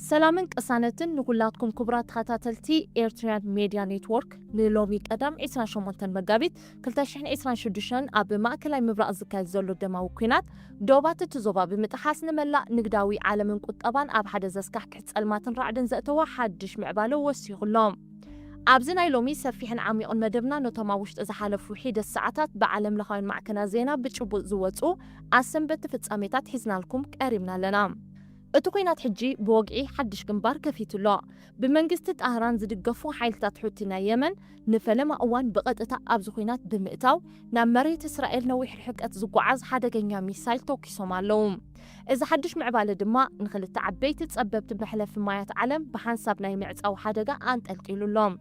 سلامن قسانتن نقولاتكم كبرات خاتاتلتي إيرتريان ميديا نيتورك نلومي قدام 28 مقابيت كلتاشحن 26 أب ماكلاي مبرأ زكاي زولو دماو كينات دوبات تزوبا بمتحاسن ملا نقداوي عالمن قطبان أب حدا زسكح كحت الماتن رعدن زأتوا حدش معبالو وسيغلوم أبزنا يلومي سفيحن عميقون مدبنا نتماوشت إذا حالفو حيد الساعتات بعالم لخاين معكنا زينا بتشبو زواتو أسم بتفتساميتات حزنالكم كارمنا لنا እቱ ኮይናት ሕጂ ብወግዒ ሓድሽ ግንባር ከፊቱሎ ብመንግስቲ ጣህራን ዝድገፉ ሓይልታት ሑቲ ናይ የመን ንፈለማ እዋን ብቐጥታ ኣብዚ ኮይናት ብምእታው ናብ መሬት እስራኤል ነዊሕ ርሕቀት ዝጓዓዝ ሓደገኛ ሚሳይል ተኪሶም ኣለዉ እዚ ሓድሽ ምዕባለ ድማ ንኽልተ ዓበይቲ ጸበብቲ መሕለፊ ማያት ዓለም ብሓንሳብ ናይ ምዕፃው ሓደጋ አንጠልጢሉሎም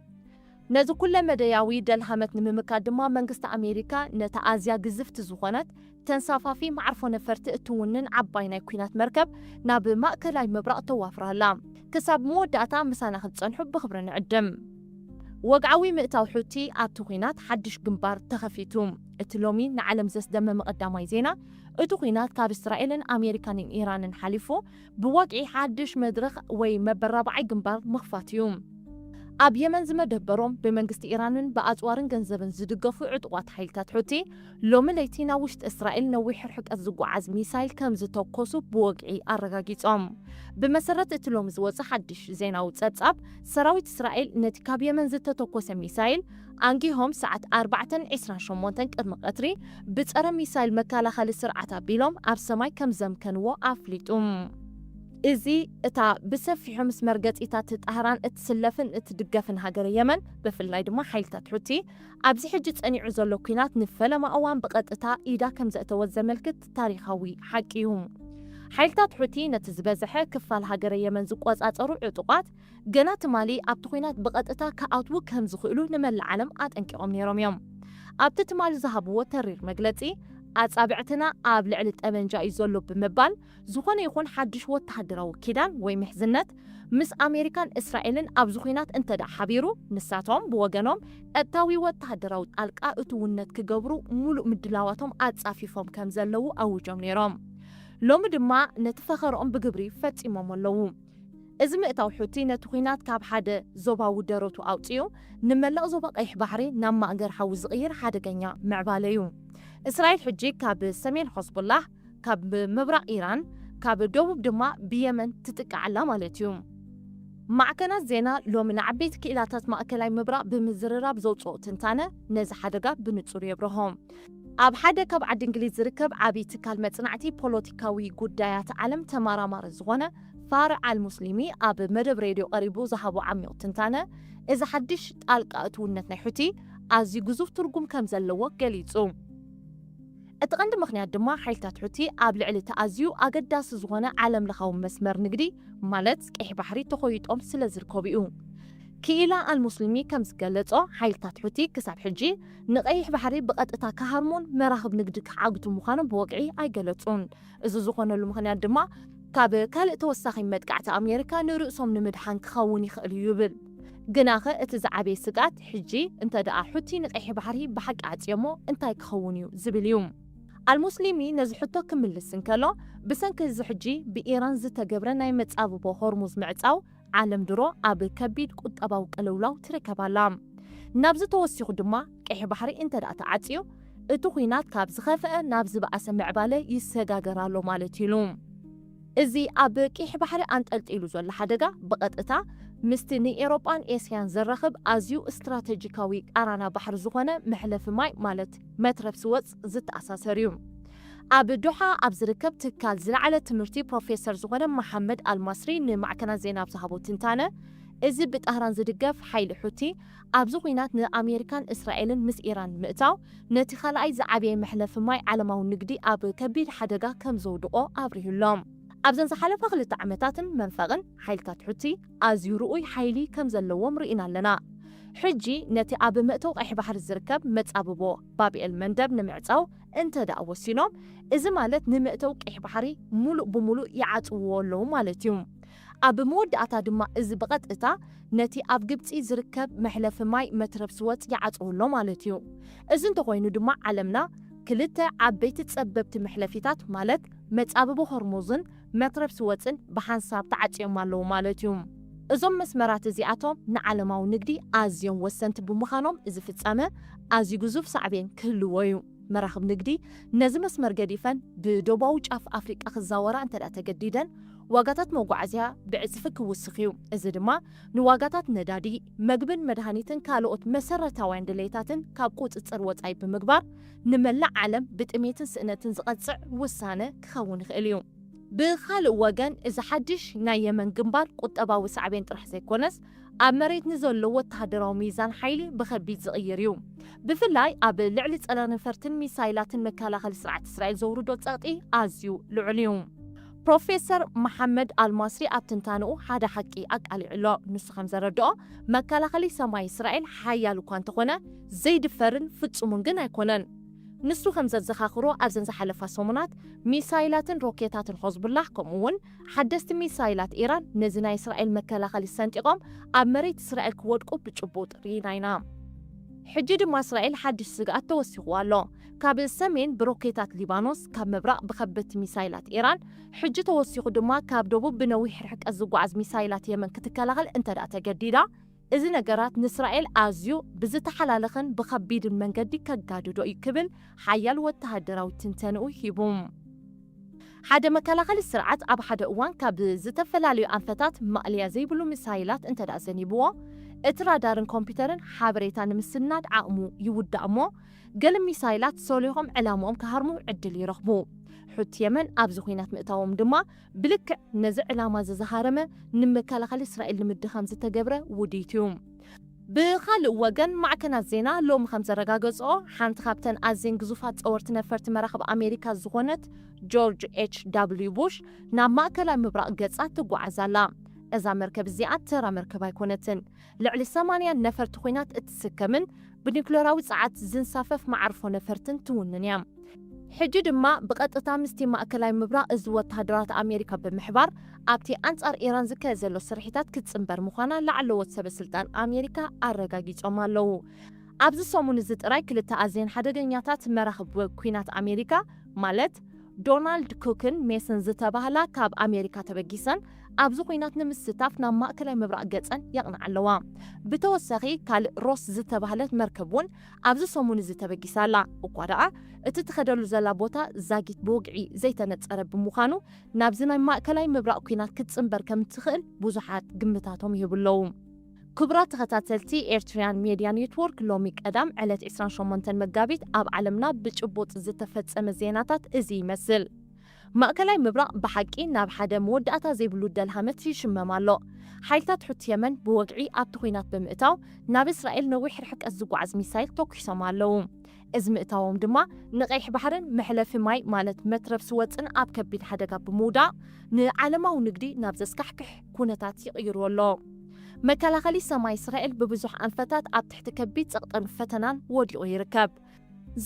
ነዚ ኩለ መደያዊ ደልሃመት ንምምካድ ድማ መንግስቲ ኣሜሪካ ነታ ኣዝያ ግዝፍቲ ዝኾነት ተንሳፋፊ ማዕርፎ ነፈርቲ እትውንን ዓባይ ናይ ኩናት መርከብ ናብ ማእከላይ ምብራቕ ተዋፍራላ ክሳብ መወዳእታ ምሳና ክትጸንሑ ብኽብሪ ንዕድም ወግዓዊ ምእታው ሑቲ ኣብቲ ኩናት ሓድሽ ግንባር ተኸፊቱ እቲ ሎሚ ንዓለም ዘስደመመ ቀዳማይ ዜና እቲ ኩናት ካብ እስራኤልን ኣሜሪካንን ኢራንን ሓሊፉ ብወግዒ ሓድሽ መድረኽ ወይ መበራብዓይ ግንባር ምኽፋት እዩ ኣብ የመን ዝመደበሮም ብመንግስቲ ኢራንን ብኣጽዋርን ገንዘብን ዝድገፉ ዕጡቋት ሓይልታት ሑቲ ሎሚ ለይቲ ናብ ውሽጢ እስራኤል ነዊሕ ርሕቀት ዝጓዓዝ ሚሳይል ከም ዝተኮሱ ብወግዒ ኣረጋጊጾም ብመሰረት እቲ ሎሚ ዝወፅእ ሓድሽ ዜናዊ ጸብጻብ ሰራዊት እስራኤል ነቲ ካብ የመን ዝተተኮሰ ሚሳይል ኣንጊሆም ሰዓት 4:28 ቅድሚ ቀትሪ ብጸረ ሚሳይል መከላኸሊ ስርዓት ኣቢሎም ኣብ ሰማይ ከም ዘምከንዎ ኣፍሊጡ እዚ እታ ብሰፊሑ ምስ መርገጺታት ጣህራን እትስለፍን እትድገፍን ሃገር የመን ብፍላይ ድማ ሓይልታት ሑቲ ኣብዚ ሕጂ ጸኒዑ ዘሎ ኩናት ንፈለማ እዋን ብቐጥታ ኢዳ ከም ዘእተወ ዘመልክት ታሪኻዊ ሓቂ እዩ ሓይልታት ሑቲ ነቲ ዝበዝሐ ክፋል ሃገር የመን ዝቆጻጸሩ ዕጡቋት ገና ትማሊ ኣብቲ ኩናት ብቐጥታ ከኣትዉ ከም ዝኽእሉ ንመላእ ዓለም ኣጠንቂቖም ነይሮም እዮም ኣብቲ ትማሊ ዝሃብዎ ተሪር መግለጺ ኣጻብዕትና ኣብ ልዕሊ ጠመንጃ እዩ ዘሎ ብምባል ዝኾነ ይኹን ሓድሽ ወተሃደራዊ ኪዳን ወይ ምሕዝነት ምስ ኣሜሪካን እስራኤልን ኣብ ኩናት እንተዳ ሓቢሩ ንሳቶም ብወገኖም ቀጥታዊ ወተሃደራዊ ጣልቃ እትውነት ክገብሩ ሙሉእ ምድላዋቶም ኣጻፊፎም ከም ዘለዉ ኣውጆም ነይሮም ሎሚ ድማ ነቲ ፈኸሮኦም ብግብሪ ፈጺሞም ኣለዉ እዚ ምእታው ሑቲ ነቲ ኩናት ካብ ሓደ ዞባዊ ደረቱ ኣውፅኡ ንመላእ ዞባ ቀይሕ ባሕሪ ናብ ማእገር ሓዊ ዝቕይር ሓደገኛ ምዕባለ እዩ እስራኤል ሕጂ ካብ ሰሜን ሒዝቡላህ ካብ ምብራቕ ኢራን ካብ ደቡብ ድማ ብየመን ትጥቃዓላ ማለት እዩ ማዕከናት ዜና ሎሚ ንዓበይቲ ክኢላታት ማእከላይ ምብራቕ ብምዝርራብ ዘውፅኦ ትንታነ ነዚ ሓደጋ ብንጹር የብርሆም ኣብ ሓደ ካብ ዓዲ እንግሊዝ ዝርከብ ዓብይ ትካል መጽናዕቲ ፖለቲካዊ ጉዳያት ዓለም ተመራማሪ ዝኾነ ፋርዕ አልሙስሊሚ ኣብ መደብ ሬድዮ ቀሪቡ ዝሃቦ ዓሚቕ ትንታነ እዚ ሓድሽ ጣልቃ እትውነት ናይ ሑቲ ኣዝዩ ግዙፍ ትርጉም ከም ዘለዎ ገሊጹ እቲ ቀንዲ ምኽንያት ድማ ሓይልታት ሑቲ ኣብ ልዕሊ ተኣዝዩ ኣገዳሲ ዝኾነ ዓለም ለኻዊ መስመር ንግዲ ማለት ቀይሕ ባሕሪ ተኾይጦም ስለ ዝርከቡ እዩ ክኢላ አልሙስሊሚ ከም ዝገለጾ ሓይልታት ሑቲ ክሳብ ሕጂ ንቀይሕ ባሕሪ ብቐጥታ ካሃርሞን መራኽብ ንግዲ ክዓግቱ ምዃኖም ብወግዒ ኣይገለጹን እዚ ዝኾነሉ ምኽንያት ድማ ካብ ካልእ ተወሳኺ መጥቃዕቲ ኣሜሪካ ንርእሶም ንምድሓን ክኸውን ይኽእል እዩ ይብል ግናኸ እቲ ዝዓበየ ስጋት ሕጂ እንተደኣ ሑቲ ንቀይሕ ባሕሪ ብሓቂ ኣጽየሞ እንታይ ክኸውን እዩ ዝብል እዩ አልሙስሊሚ ነዚ ሕቶ ክምልስ እንከሎ ብሰንኪ እዚ ሕጂ ብኢራን ዝተገብረ ናይ መጻብቦ ሆርሙዝ ምዕጻው ዓለም ድሮ ኣብ ከቢድ ቁጠባዊ ቅልውላው ትርከባላ ናብዚ ተወሲኹ ድማ ቀይሕ ባሕሪ እንተደኣ ተዓጽዩ እቲ ኩናት ካብ ዝኸፍአ ናብ ዝበኣሰ ምዕባለ ይሰጋገራሎ ማለት ኢሉ እዚ ኣብ ቀይሕ ባሕሪ አንጠልጢሉ ዘሎ ሓደጋ ብቐጥታ ምስቲ ንኤውሮጳን ኤስያን ዘራኽብ ኣዝዩ ስትራቴጂካዊ ቃራና ባሕሪ ዝኾነ መሕለፊ ማይ ማለት መትረብ ስወፅ ዝተኣሳሰር እዩ ኣብ ዶሓ ኣብ ዝርከብ ትካል ዝለዓለ ትምህርቲ ፕሮፌሰር ዝኾነ መሐመድ አልማስሪ ንማዕከናት ዜና ብዝሃቦ ትንታነ እዚ ብጣህራን ዝድገፍ ሓይሊ ሑቲ ኣብዚ ኩናት ንኣሜሪካን እስራኤልን ምስ ኢራን ምእታው ነቲ ካልኣይ ዝዓበየ መሕለፊ ማይ ዓለማዊ ንግዲ ኣብ ከቢድ ሓደጋ ከም ዘውድቆ ኣብሪሁሎም ኣብዘን ዝሓለፈ 2 ዓመታትን መንፈቕን ሓይልታት ሑቲ ኣዝዩ ርኡይ ሓይሊ ከም ዘለዎም ርኢና ኣለና ሕጂ ነቲ ኣብ ምእተው ቀይሕ ባሕሪ ዝርከብ መጻብቦ ባቢኤል መንደብ ንምዕጻው እንተደኣ ወሲኖም እዚ ማለት ንምእተው ቀይሕ ባሕሪ ሙሉእ ብሙሉእ ይዓጽውዎ ኣለዉ ማለት እዩ ኣብ መወዳእታ ድማ እዚ ብቐጥታ ነቲ ኣብ ግብፂ ዝርከብ መሕለፊ ማይ መትረብ ስወፅ ይዓጽውሎ ማለት እዩ እዚ እንተኾይኑ ድማ ዓለምና ክልተ ዓበይቲ ጸበብቲ መሕለፊታት ማለት መጻብቦ ሆርሙዝን መትረብ ስወፅን ብሓንሳብ ተዓጭዮም ኣለዉ ማለት እዩ እዞም መስመራት እዚኣቶም ንዓለማዊ ንግዲ ኣዝዮም ወሰንቲ ብምዃኖም እዚ ፍጻመ ኣዝዩ ግዙፍ ሳዕቤን ክህልዎ እዩ መራኽብ ንግዲ ነዚ መስመር ገዲፈን ብደቡባዊ ጫፍ ኣፍሪቃ ክዛወራ እንተዳ ተገዲደን ዋጋታት መጓዓዝያ ብዕፅፊ ክውስኽ እዩ እዚ ድማ ንዋጋታት ነዳዲ መግብን መድሃኒትን ካልኦት መሰረታውያን ድሌታትን ካብ ቁፅፅር ወፃኢ ብምግባር ንመላእ ዓለም ብጥሜትን ስእነትን ዝቐፅዕ ውሳነ ክኸውን ይኽእል እዩ ብኻልእ ወገን እዚ ሓድሽ ናይ የመን ግንባር ቁጠባዊ ሳዕቤን ጥራሕ ዘይኮነስ ኣብ መሬት ንዘሎ ወተሃደራዊ ሚዛን ሓይሊ ብኸቢድ ዝቕይር እዩ ብፍላይ ኣብ ልዕሊ ጸላንፈርትን ሚሳይላትን መከላኸሊ ስርዓት እስራኤል ዘውርዶ ጸቕጢ ኣዝዩ ልዑል እዩ ፕሮፌሰር መሐመድ አልማስሪ ኣብ ትንታንኡ ሓደ ሓቂ ኣቃሊዑ ኣሎ ንሱ ከም ዘረድኦ መከላኸሊ ሰማይ እስራኤል ሓያል እኳ እንተኾነ ዘይድፈርን ፍጹምን ግን ኣይኮነን ንሱ ከም ዘዘኻኽሮ ኣብዘን ዝሓለፋ ሰሙናት ሚሳይላትን ሮኬታትን ሒዝቡላህ ከምኡውን ሓደስቲ ሚሳይላት ኢራን ነዚ ናይ እስራኤል መከላኸሊ ሰንጢቖም ኣብ መሬት እስራኤል ክወድቁ ብጭቡጥ ርኢና ኢና ሕጂ ድማ እስራኤል ሓድሽ ስግኣት ተወሲኽዋ ኣሎ ካብ ሰሜን ብሮኬታት ሊባኖስ ካብ ምብራቕ ብኸበድቲ ሚሳይላት ኢራን ሕጂ ተወሲኹ ድማ ካብ ደቡብ ብነዊሕ ርሕቀት ዝጓዓዝ ሚሳይላት የመን ክትከላኸል እንተዳ ተገዲዳ እዚ ነገራት ንእስራኤል ኣዝዩ ብዝተሓላለኸን ብኸቢድን መንገዲ ከጋድዶ እዩ ክብል ሓያል ወተሃደራዊ ትንተንኡ ሂቡ ሓደ መከላኸሊ ስርዓት ኣብ ሓደ እዋን ካብ ዝተፈላለዩ ኣንፈታት ማእልያ ዘይብሉ ሚሳይላት እንተዳ ዘኒብዎ እቲ ራዳርን ኮምፒውተርን ሓበሬታ ንምስናድ ዓቕሙ ይውዳእ እሞ ገለ ሚሳይላት ሰሊሖም ዕላምኦም ክሃርሙ ዕድል ይረኽቡ ሕት የመን ኣብዚ ኩናት ምእታዎም ድማ ብልክዕ ነዚ ዕላማ ዝዘሃረመ ንመከላኸሊ እስራኤል ንምድኻም ዝተገብረ ውዲት እዩ ብኻልእ ወገን ማዕከናት ዜና ሎሚ ከም ዘረጋገፅኦ ሓንቲ ካብተን ኣዝየን ግዙፋት ጸወርቲ ነፈርቲ መራኸቢ ኣሜሪካ ዝኾነት ጆርጅ ኤች ደብልዩ ቡሽ ናብ ማእከላዊ ምብራቕ ገጻ ትጓዓዝ ኣላ እዛ መርከብ እዚኣ ተራ መርከብ ኣይኮነትን ልዕሊ 80 ነፈርቲ ኩናት እትስከምን ብኒክሌራዊ ፀዓት ዝንሳፈፍ ማዕርፎ ነፈርትን ትውንን እያ ሕጂ ድማ ብቐጥታ ምስቲ ማእከላዊ ምብራቕ እዚ ወተሃደራት ኣሜሪካ ብምሕባር ኣብቲ ኣንጻር ኢራን ዝካየድ ዘሎ ስርሒታት ክትፅንበር ምዃና ላዕለዎት ሰበስልጣን ኣሜሪካ ኣረጋጊፆም ኣለዉ ኣብዚ ሰሙን እዚ ጥራይ ክልተ ኣዝየን ሓደገኛታት መራኽቢ ኩናት ኣሜሪካ ማለት ዶናልድ ኩክን ሜሰን ዝተባህላ ካብ ኣሜሪካ ተበጊሰን ኣብዚ ኩናት ንምስታፍ ናብ ማእከላዊ ምብራቕ ገፀን የቕንዓ ኣለዋ ብተወሳኺ ካልእ ሮስ ዝተባህለት መርከብ እውን ኣብዚ ሰሙን እዚ ተበጊሳላ እኳ ደኣ እቲ ትኸደሉ ዘላ ቦታ ዛጊት ብውግዒ ዘይተነፀረ ብምዃኑ ናብዚ ናይ ማእከላዊ ምብራቕ ኩናት ክትፅንበር ከም ትኽእል ብዙሓት ግምታቶም ይህቡ ኣለዉ ክቡራት ተኸታተልቲ ኤርትራውያን ሚድያ ኔትወርክ ሎሚ ቀዳም ዕለት 28 መጋቢት ኣብ ዓለምና ብጭቡጥ ዝተፈጸመ ዜናታት እዚ ይመስል ማእከላዊ ምብራቕ ብሓቂ ናብ ሓደ መወዳእታ ዘይብሉ ደልሃመት ይሽመም ኣሎ ሓይልታት ሕት የመን ብወግዒ ኣብቲ ኩናት ብምእታው ናብ እስራኤል ነዊሕ ርሕቀት ዝጓዓዝ ሚሳይል ተኩሶም ኣለዉ እዚ ምእታዎም ድማ ንቀይሕ ባሕርን መሕለፊ ማይ ማለት መትረብ ስወፅን ኣብ ከቢድ ሓደጋ ብምውዳቕ ንዓለማዊ ንግዲ ናብ ዘስካሕክሕ ኩነታት ይቕይሩ ኣሎ መከላኸሊ ሰማይ እስራኤል ብብዙሕ ኣንፈታት ኣብ ትሕቲ ከቢድ ፀቕጠን ፈተናን ወዲቑ ይርከብ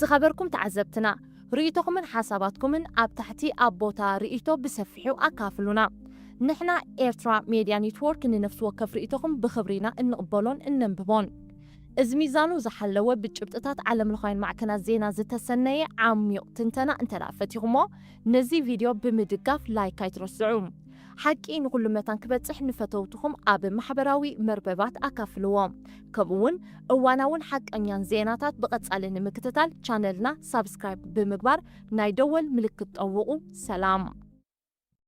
ዝኸበርኩም ተዓዘብትና ርኢቶኹምን ሓሳባትኩምን ኣብ ታሕቲ ኣብ ቦታ ርኢቶ ብሰፊሑ ኣካፍሉና ንሕና ኤርትራ ሚድያ ኔትወርክ ንነፍሲ ወከፍ ርኢቶኹም ብኽብሪና እንቕበሎን እነንብቦን እዚ ሚዛኑ ዝሓለወ ብጭብጥታት ዓለም ለኻይን ማዕከናት ዜና ዝተሰነየ ዓሚቕ ትንተና እንተዳፈቲኹሞ ነዚ ቪድዮ ብምድጋፍ ላይክ ኣይትረስዑ ሓቂ ንኩሉ መታን ክበፅሕ ንፈተውትኹም ኣብ ማሕበራዊ መርበባት ኣካፍልዎም ከምኡውን እዋናውን ሓቀኛን ዜናታት ብቐጻሊ ንምክትታል ቻነልና ሳብስክራይብ ብምግባር ናይ ደወል ምልክት ጠውቑ ሰላም